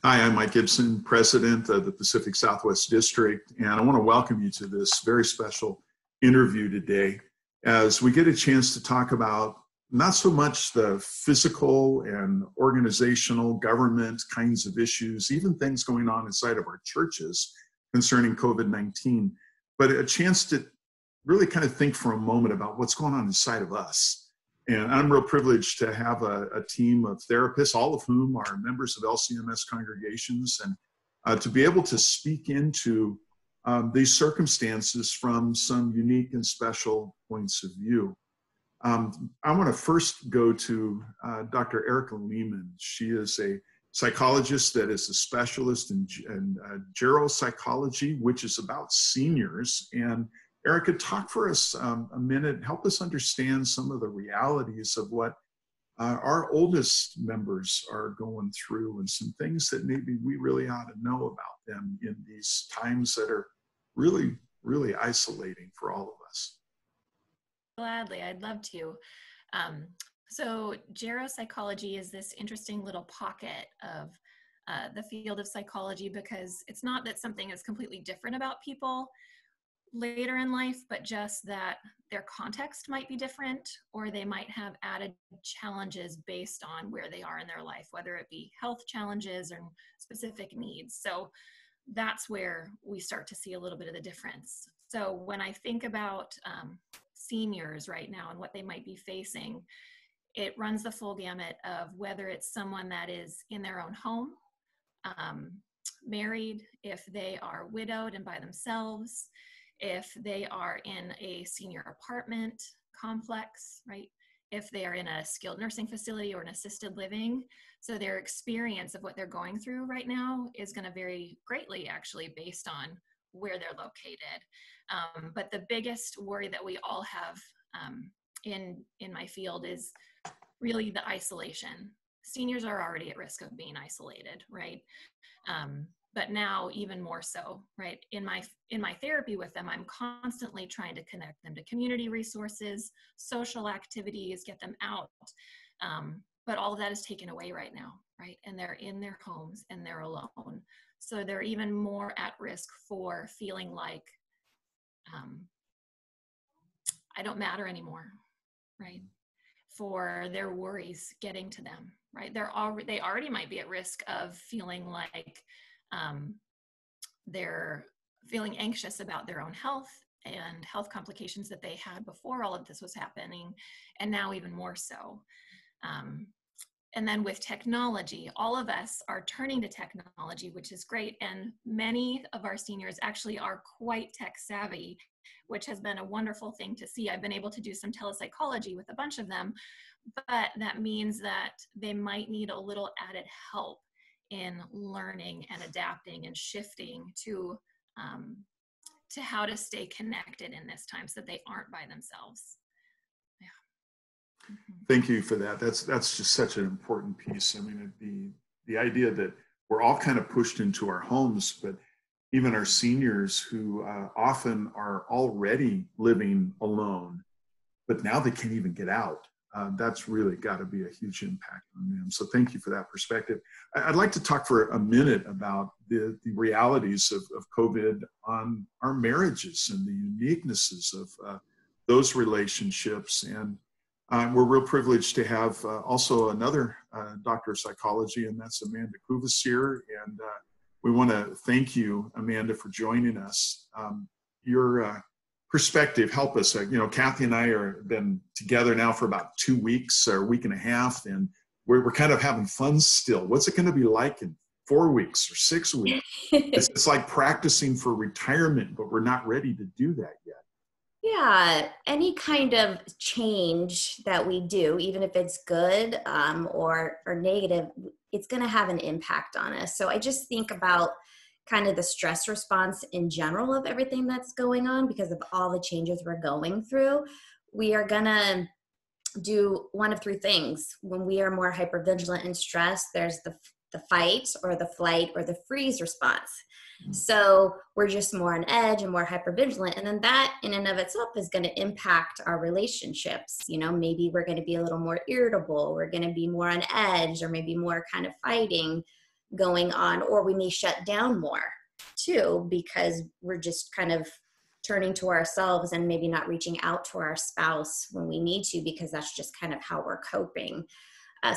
Hi, I'm Mike Gibson, President of the Pacific Southwest District, and I want to welcome you to this very special interview today as we get a chance to talk about not so much the physical and organizational government kinds of issues, even things going on inside of our churches concerning COVID-19, but a chance to really kind of think for a moment about what's going on inside of us. And I'm real privileged to have a team of therapists, all of whom are members of LCMS congregations, and to be able to speak into these circumstances from some unique and special points of view. I want to first go to Dr. Erica Lehman. She is a psychologist that is a specialist in Jerell psychology, which is about seniors. And Erica, talk for us a minute, help us understand some of the realities of what our oldest members are going through and some things that maybe we really ought to know about them in these times that are really, really isolating for all of us. Gladly, I'd love to. So geropsychology is this interesting little pocket of the field of psychology because it's not that something is completely different about people later in life, but just that their context might be different, or they might have added challenges based on where they are in their life, whether it be health challenges or specific needs. So that's where we start to see a little bit of the difference. So when I think about seniors right now and what they might be facing, it runs the full gamut of whether it's someone that is in their own home, married, if they are widowed and by themselves, if they are in a senior apartment complex, right? If they are in a skilled nursing facility or an assisted living. So their experience of what they're going through right now is going to vary greatly, actually, based on where they're located. But the biggest worry that we all have in my field is really the isolation. Seniors are already at risk of being isolated, right? But now even more so, right? In my therapy with them, I'm constantly trying to connect them to community resources, social activities, get them out. But all of that is taken away right now, right? And they're in their homes and they're alone. So they're even more at risk for feeling like I don't matter anymore, right? For their worries getting to them, right? They already might be at risk of feeling like they're feeling anxious about their own health and health complications that they had before all of this was happening, and now even more so. And then with technology, all of us are turning to technology, which is great. And many of our seniors actually are quite tech savvy, which has been a wonderful thing to see. I've been able to do some telepsychology with a bunch of them, but that means that they might need a little added help in learning and adapting and shifting to how to stay connected in this time so that they aren't by themselves. Yeah. Mm-hmm. Thank you for that. That's just such an important piece. I mean, the idea that we're all kind of pushed into our homes, but even our seniors who often are already living alone, but now they can't even get out. That's really got to be a huge impact on them. So thank you for that perspective. I'd like to talk for a minute about the realities of COVID on our marriages and the uniquenesses of those relationships. And we're real privileged to have also another doctor of psychology, and that's Amanda Kuvasir. And we want to thank you, Amanda, for joining us. Your perspective, help us. Kathy and I are been together now for about 2 weeks or a week and a half, and we're kind of having fun still. What's it going to be like in 4 weeks or 6 weeks? It's like practicing for retirement, but we're not ready to do that yet. Yeah, any kind of change that we do, even if it's good or negative, it's going to have an impact on us. So I just think about kind of the stress response in general of everything that's going on because of all the changes we're going through. We are going to do one of three things. When we are more hypervigilant and stressed, there's the fight or the flight or the freeze response. So we're just more on edge and more hypervigilant. And then that in and of itself is going to impact our relationships. Maybe we're going to be a little more irritable. We're going to be more on edge or maybe more kind of fighting. going on, or we may shut down more too, because we're just kind of turning to ourselves and maybe not reaching out to our spouse when we need to, because that's just kind of how we're coping.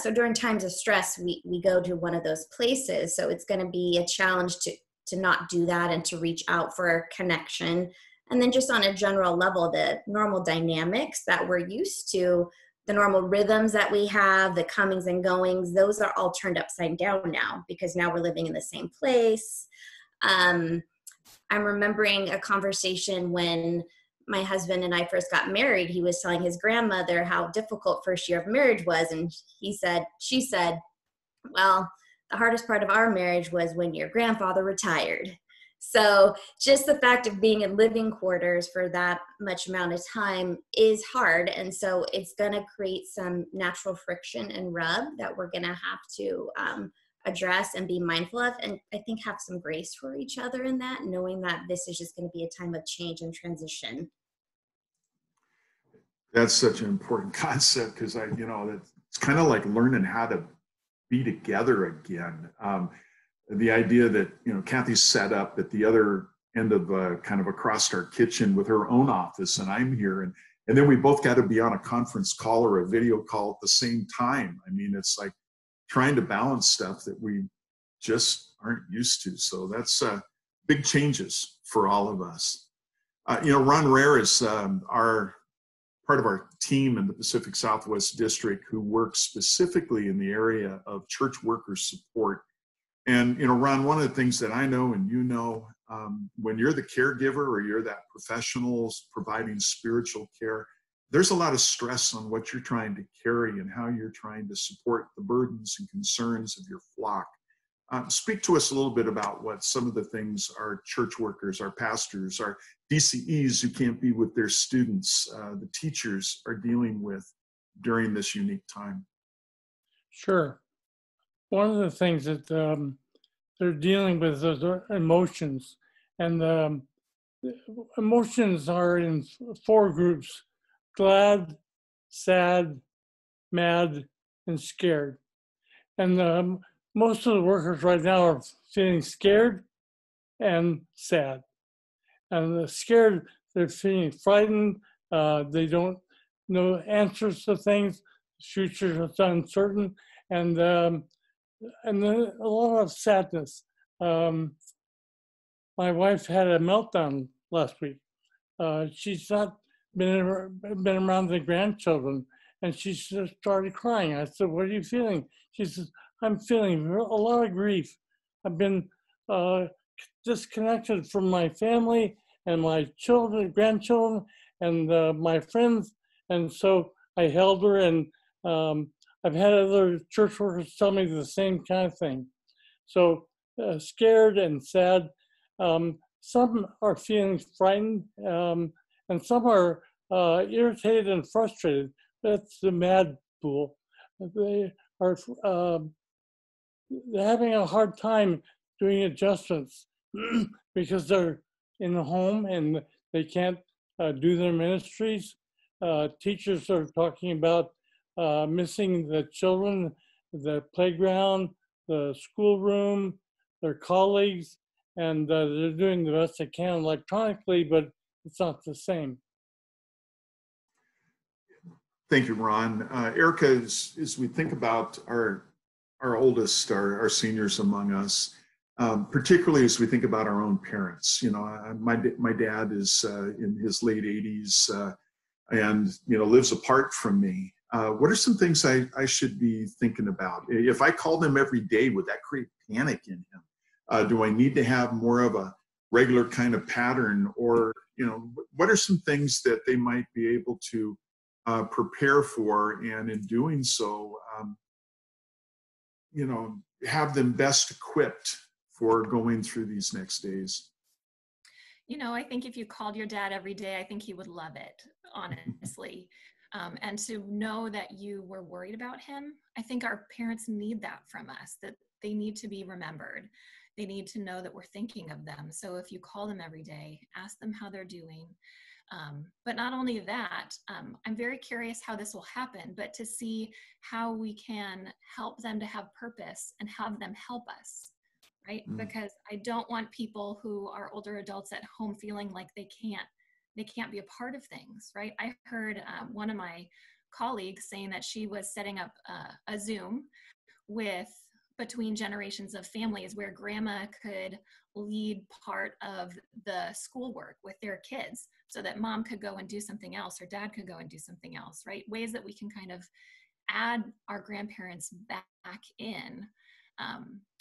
So during times of stress, we go to one of those places. So it's going to be a challenge to not do that and to reach out for connection. And then just on a general level, the normal dynamics that we're used to, the normal rhythms that we have, the comings and goings, those are all turned upside down now, because now we're living in the same place. I'm remembering a conversation when my husband and I first got married. He was telling his grandmother how difficult first year of marriage was. And she said, well, the hardest part of our marriage was when your grandfather retired. So just the fact of being in living quarters for that much amount of time is hard. And so it's going to create some natural friction and rub that we're going to have to address and be mindful of. And I think have some grace for each other in that, knowing that this is just going to be a time of change and transition. That's such an important concept, because it's kind of like learning how to be together again. The idea that, Kathy's set up at the other end of kind of across our kitchen with her own office, and I'm here, and then we both got to be on a conference call or a video call at the same time. I mean, it's like trying to balance stuff that we just aren't used to. So that's big changes for all of us. Ron Rare is our part of our team in the Pacific Southwest District who works specifically in the area of church worker support. And, Ron, one of the things that I know and when you're the caregiver or you're that professional providing spiritual care, there's a lot of stress on what you're trying to carry and how you're trying to support the burdens and concerns of your flock. Speak to us a little bit about what some of the things our church workers, our pastors, our DCEs who can't be with their students, the teachers are dealing with during this unique time. Sure. One of the things that they're dealing with is their emotions. And emotions are in 4 groups: glad, sad, mad, and scared. And most of the workers right now are feeling scared and sad. And the scared, they're feeling frightened. They don't know answers to things. The future is uncertain. And then a lot of sadness. My wife had a meltdown last week. She's not been around the grandchildren, and she just started crying. I said, "What are you feeling?" She says, "I'm feeling a lot of grief. I've been disconnected from my family and my children, grandchildren, and my friends." And so I held her, and I've had other church workers tell me the same kind of thing. So scared and sad. Some are feeling frightened, and some are irritated and frustrated. That's the mad pool. They are they're having a hard time doing adjustments because they're in the home and they can't do their ministries. Teachers are talking about missing the children, the playground, the schoolroom, their colleagues, and they're doing the best they can electronically, but it's not the same. Thank you, Ron. Erica, as we think about our oldest, our seniors among us, particularly as we think about our own parents, my dad is in his late 80s and lives apart from me. What are some things I should be thinking about? If I called him every day, would that create panic in him? Do I need to have more of a regular kind of pattern, or what are some things that they might be able to prepare for, and in doing so, have them best equipped for going through these next days? I think if you called your dad every day, I think he would love it, honestly. And to know that you were worried about him, I think our parents need that from us, that they need to be remembered. They need to know that we're thinking of them. So if you call them every day, ask them how they're doing. But not only that, I'm very curious how this will happen, but to see how we can help them to have purpose and have them help us, right? Because I don't want people who are older adults at home feeling like they can't be a part of things, right? I heard one of my colleagues saying that she was setting up a Zoom with between generations of families where grandma could lead part of the schoolwork with their kids so that mom could go and do something else or dad could go and do something else, right? Ways that we can kind of add our grandparents back in.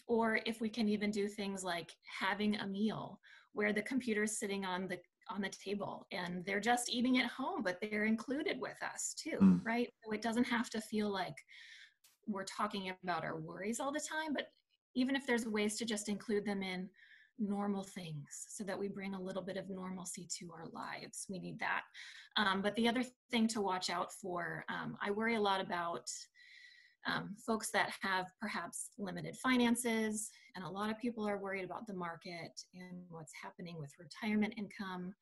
Or if we can even do things like having a meal where the computer's sitting on the table and they're just eating at home, but they're included with us too, right? So it doesn't have to feel like we're talking about our worries all the time, but even if there's ways to just include them in normal things so that we bring a little bit of normalcy to our lives, we need that. But the other thing to watch out for, I worry a lot about folks that have perhaps limited finances, and a lot of people are worried about the market and what's happening with retirement income.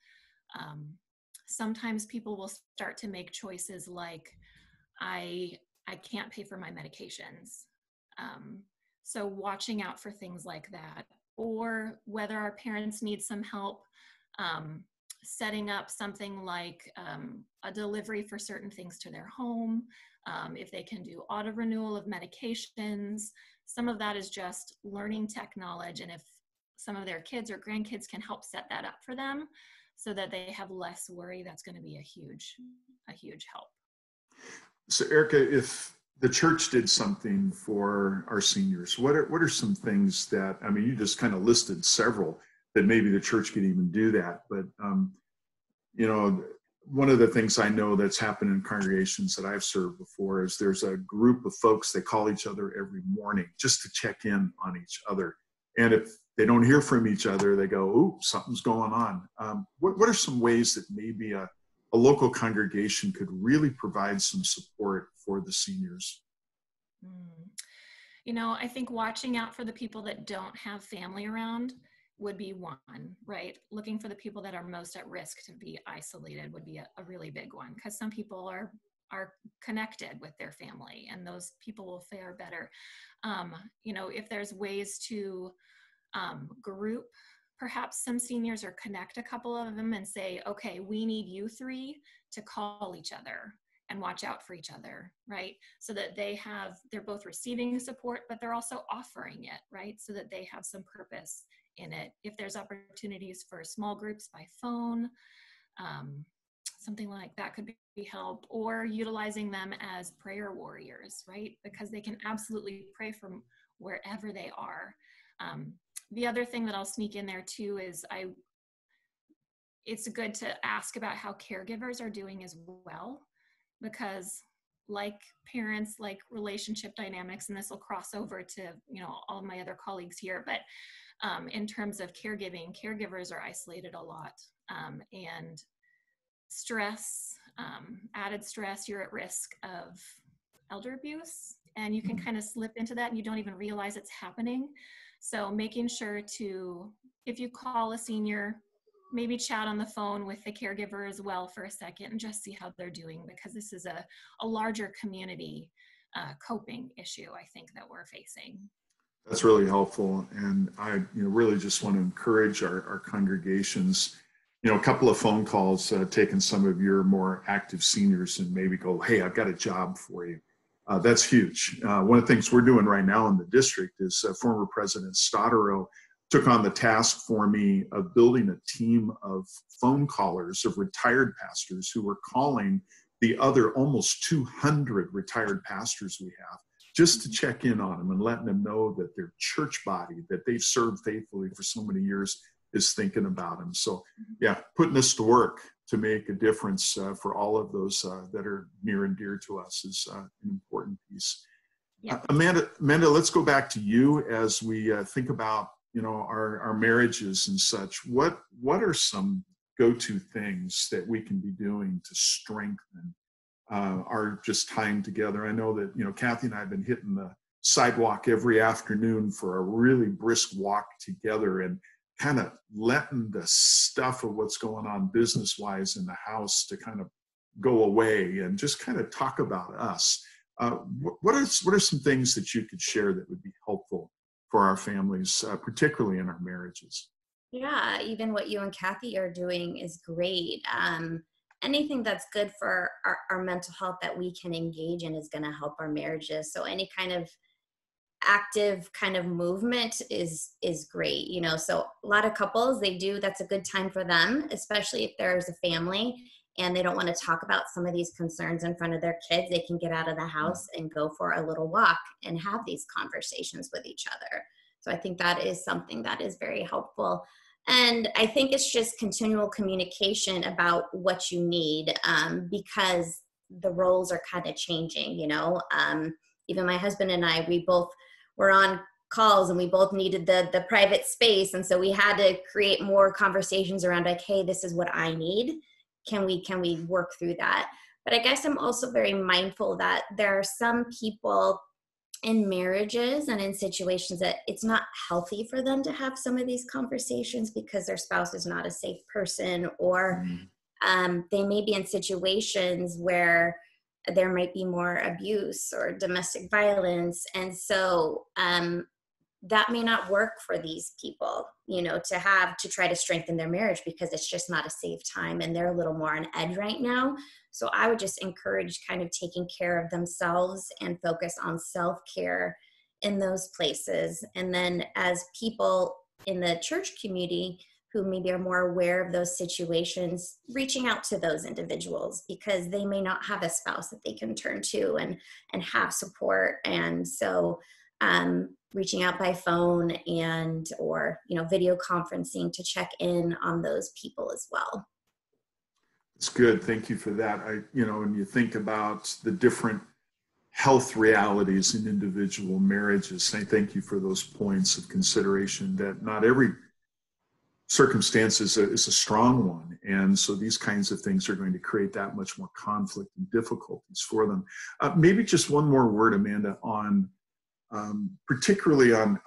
Sometimes people will start to make choices like, I can't pay for my medications. So watching out for things like that, or whether our parents need some help setting up something like a delivery for certain things to their home, if they can do auto renewal of medications. Some of that is just learning tech knowledge, and if some of their kids or grandkids can help set that up for them so that they have less worry, that's going to be a huge help. So Erica, if the church did something for our seniors, what are some things that, I mean, you just kind of listed several that maybe the church could even do that, but you know, one of the things I know that's happened in congregations that I've served before is there's a group of folks, they call each other every morning just to check in on each other. And if they don't hear from each other, they go, ooh, something's going on. What are some ways that maybe a local congregation could really provide some support for the seniors? You know, I think watching out for the people that don't have family around would be one, right? Looking for the people that are most at risk to be isolated would be a really big one, because some people are connected with their family and those people will fare better. You know, if there's ways to group perhaps some seniors or connect a couple of them and say, okay, we need you three to call each other and watch out for each other, right? So that they're both receiving support, but they're also offering it, right? So that they have some purpose in it. If there's opportunities for small groups by phone, something like that could be help, or utilizing them as prayer warriors, right? Because they can absolutely pray from wherever they are. The other thing that I'll sneak in there too is it's good to ask about how caregivers are doing as well, because like parents, like relationship dynamics, and this will cross over to, you know, all my other colleagues here, but in terms of caregiving, caregivers are isolated a lot, and stress, added stress, you're at risk of elder abuse, and you can kind of slip into that and you don't even realize it's happening. So making sure to, if you call a senior, maybe chat on the phone with the caregiver as well for a second and just see how they're doing, because this is a larger community coping issue, I think, that we're facing. That's really helpful. And I really just want to encourage our congregations, a couple of phone calls, taking some of your more active seniors and maybe go, hey, I've got a job for you. That's huge. One of the things we're doing right now in the district is former President Stottero took on the task for me of building a team of phone callers of retired pastors who were calling the other almost 200 retired pastors we have, just to check in on them and letting them know that their church body that they've served faithfully for so many years is thinking about them. So yeah, putting this to work to make a difference for all of those that are near and dear to us is an important piece. Yeah. Amanda, let's go back to you as we think about our marriages and such. What are some go-to things that we can be doing to strengthen our just time together? I know that Kathy and I have been hitting the sidewalk every afternoon for a really brisk walk together, and kind of letting the stuff of what's going on business-wise in the house to kind of go away and just kind of talk about us. What are some things that you could share that would be helpful for our families, particularly in our marriages? Yeah, even what you and Kathy are doing is great. Anything that's good for our mental health that we can engage in is going to help our marriages. So any kind of active kind of movement is great. You know, so a lot of couples, that's a good time for them, especially if there's a family and they don't want to talk about some of these concerns in front of their kids. They can get out of the house and go for a little walk and have these conversations with each other. So I think that is something that is very helpful. And I think it's just continual communication about what you need, because the roles are kind of changing, you know. Even my husband and I, we both were on calls and we both needed the private space. And so we had to create more conversations around like, hey, this is what I need. Can we work through that? But I guess I'm also very mindful that there are some people in marriages and in situations that it's not healthy for them to have some of these conversations because their spouse is not a safe person, or they may be in situations where there might be more abuse or domestic violence. And so that may not work for these people, you know, to try to strengthen their marriage because it's just not a safe time and they're a little more on edge right now. So I would just encourage kind of taking care of themselves and focus on self-care in those places. And then as people in the church community who maybe are more aware of those situations, reaching out to those individuals because they may not have a spouse that they can turn to and have support. And so reaching out by phone or video conferencing to check in on those people as well. It's good. Thank you for that. When you think about the different health realities in individual marriages, I thank you for those points of consideration that not every circumstance is a strong one. And so these kinds of things are going to create that much more conflict and difficulties for them. Maybe just one more word, Amanda, on particularly on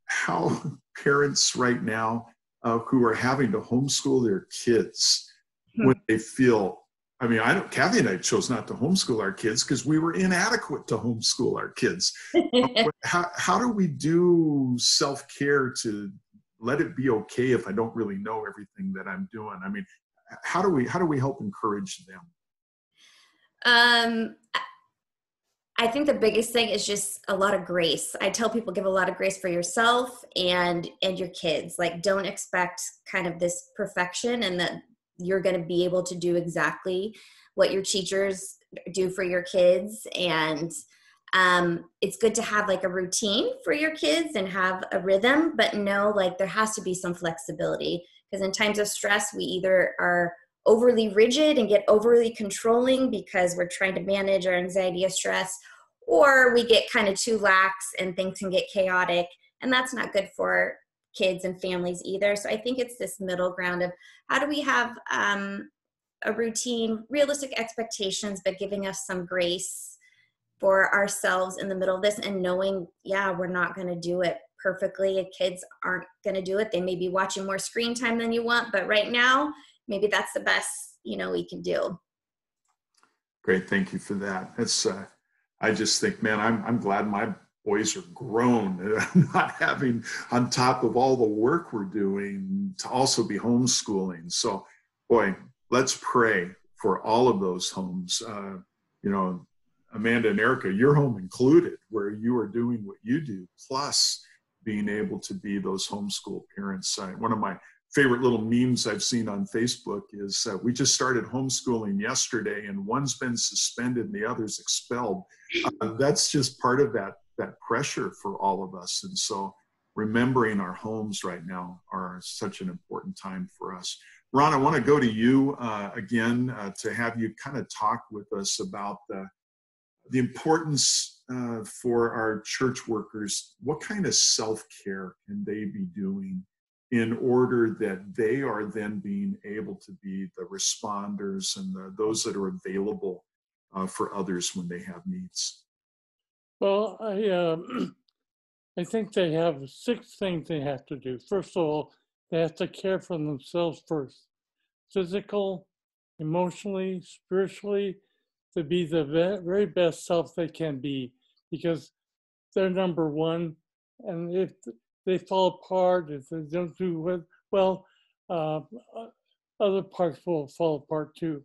how parents right now who are having to homeschool their kids when they feel, Kathy and I chose not to homeschool our kids because we were inadequate to homeschool our kids. How do we do self-care to let it be okay if I don't really know everything that I'm doing? How do we help encourage them? I think the biggest thing is just a lot of grace. I tell people give a lot of grace for yourself and your kids. Like, don't expect kind of this perfection and that you're going to be able to do exactly what your teachers do for your kids. And it's good to have like a routine for your kids and have a rhythm, but know like there has to be some flexibility, because in times of stress, we either are overly rigid and get overly controlling because we're trying to manage our anxiety or stress, or we get kind of too lax and things can get chaotic, and that's not good for kids and families either. So I think it's this middle ground of how do we have a routine, realistic expectations, but giving us some grace for ourselves in the middle of this and knowing, we're not going to do it perfectly. Kids aren't going to do it. They may be watching more screen time than you want, but right now, maybe that's the best, we can do. Great. Thank you for that. That's, I just think, man, I'm glad my boys are grown, not having on top of all the work we're doing to also be homeschooling. So, boy, let's pray for all of those homes. Amanda and Erica, your home included, where you are doing what you do, plus being able to be those homeschool parents. One of my favorite little memes I've seen on Facebook is we just started homeschooling yesterday and one's been suspended and the other's expelled. That's just part of that pressure for all of us. And so remembering our homes right now are such an important time for us. Ron, I want to go to you again to have you kind of talk with us about the importance for our church workers. What kind of self-care can they be doing in order that they are then being able to be the responders and those that are available for others when they have needs? Well, I think they have 6 things they have to do. First of all, They have to care for themselves first, physical, emotionally, spiritually, to be the very best self they can be, because they're number one. And if they fall apart, if they don't do well, uh, other parts will fall apart too.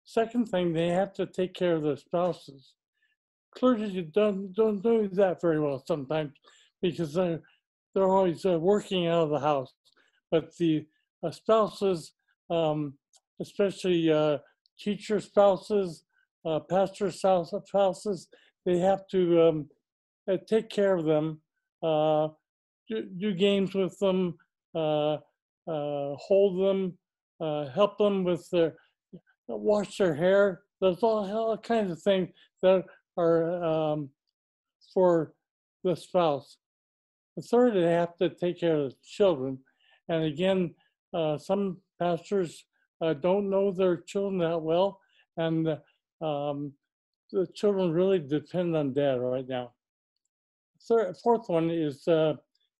Second thing, they have to take care of their spouses. Clergy don't do that very well sometimes because they're always working out of the house. But the spouses, especially teacher spouses, pastor spouses, they have to take care of them, do games with them, hold them, help them with their, wash their hair. There's all kinds of things that are for the spouse. The third, they have to take care of the children. And again, some pastors don't know their children that well, and the children really depend on dad right now. Fourth one is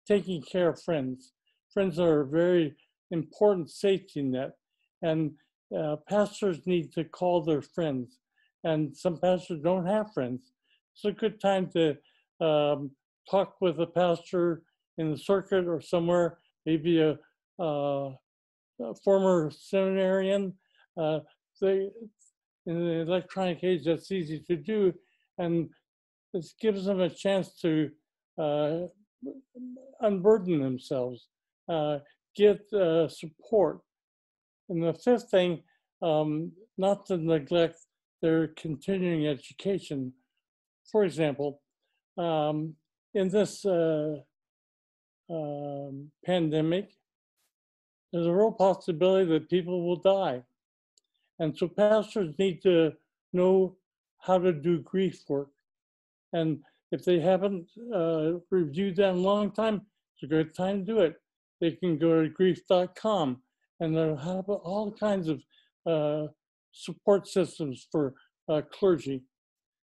taking care of friends. Friends are a very important safety net, and pastors need to call their friends. And some pastors don't have friends. It's a good time to talk with a pastor in the circuit or somewhere, maybe a former seminarian. In the electronic age, that's easy to do, and this gives them a chance to unburden themselves, get support. And the fifth thing, not to neglect their continuing education. For example, in this pandemic, there's a real possibility that people will die. And so pastors need to know how to do grief work. And if they haven't reviewed that in a long time, it's a good time to do it. They can go to grief.com, and they'll have all kinds of support systems for clergy.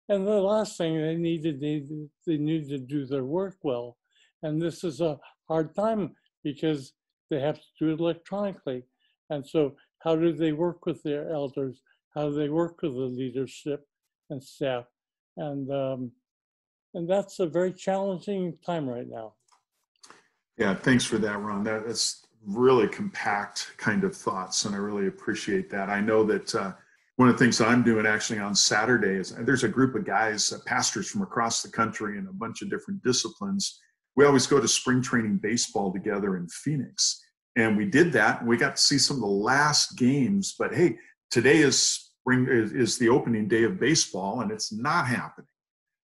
And the last thing they need to do their work well. And this is a hard time because they have to do it electronically. And so how do they work with their elders? How do they work with the leadership and staff? And that's a very challenging time right now. Yeah, thanks for that, Ron. That's really compact kind of thoughts, and I really appreciate that. I know that one of the things that I'm doing actually on Saturday is there's a group of guys, pastors from across the country in a bunch of different disciplines. We always go to spring training baseball together in Phoenix. And we did that, and we got to see some of the last games. But hey, today is the opening day of baseball, and it's not happening.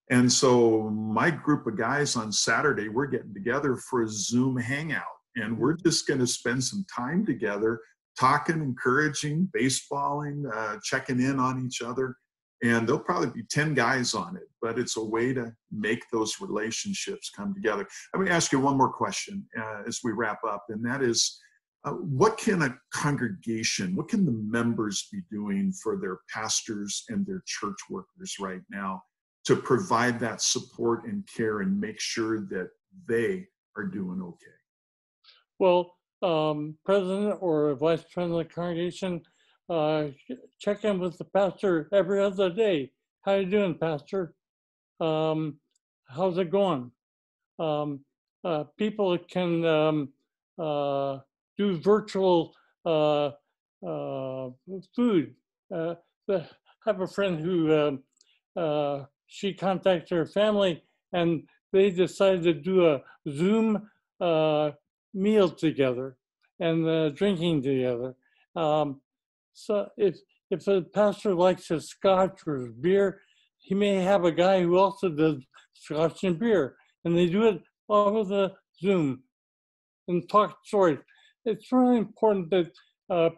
And so my group of guys on Saturday, we're getting together for a Zoom hangout, and we're just going to spend some time together, talking, encouraging, baseballing, checking in on each other. And there'll probably be 10 guys on it, but it's a way to make those relationships come together. Let me ask you one more question as we wrap up, and that is, what can a congregation, what can the members be doing for their pastors and their church workers right now to provide that support and care and make sure that they are doing okay? Well, president or vice president of the congregation, check in with the pastor every other day. How you doing, pastor? How's it going? People can do virtual food. I have a friend who she contacted her family, and they decided to do a Zoom meal together and drinking together. So if a pastor likes his scotch or his beer, he may have a guy who also does scotch and beer, and they do it over the Zoom and talk stories. It's really important that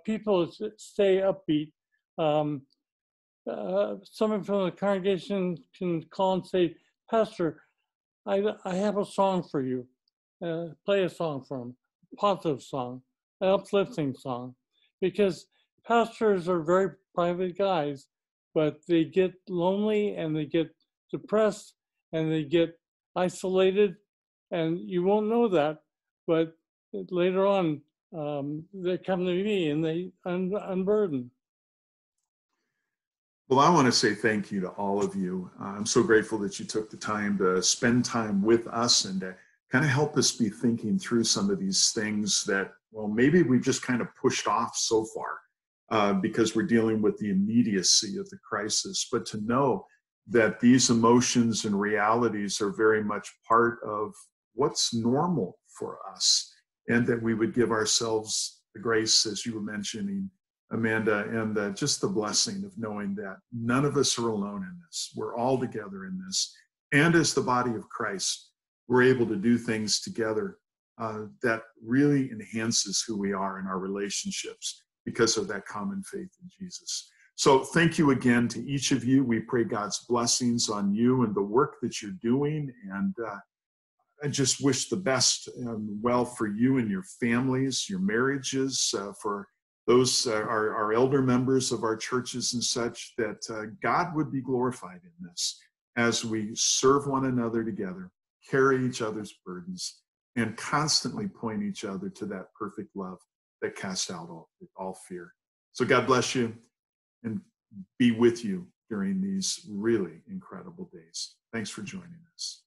people stay upbeat. Someone from the congregation can call and say, Pastor, I have a song for you. Play a song for them, a positive song, an uplifting song, because pastors are very private guys, but they get lonely and they get depressed and they get isolated, and you won't know that, but later on they come to me and they unburden. Well, I want to say thank you to all of you. I'm so grateful that you took the time to spend time with us and to kind of help us be thinking through some of these things that, well, maybe we've just kind of pushed off so far because we're dealing with the immediacy of the crisis. But to know that these emotions and realities are very much part of what's normal for us, and that we would give ourselves the grace, as you were mentioning, Amanda, and just the blessing of knowing that none of us are alone in this. We're all together in this. And as the body of Christ, we're able to do things together that really enhances who we are in our relationships because of that common faith in Jesus. So thank you again to each of you. We pray God's blessings on you and the work that you're doing. And I just wish the best and well for you and your families, your marriages, for those our elder members of our churches and such, that God would be glorified in this as we serve one another together, carry each other's burdens, and constantly point each other to that perfect love that casts out all fear. So God bless you and be with you during these really incredible days. Thanks for joining us.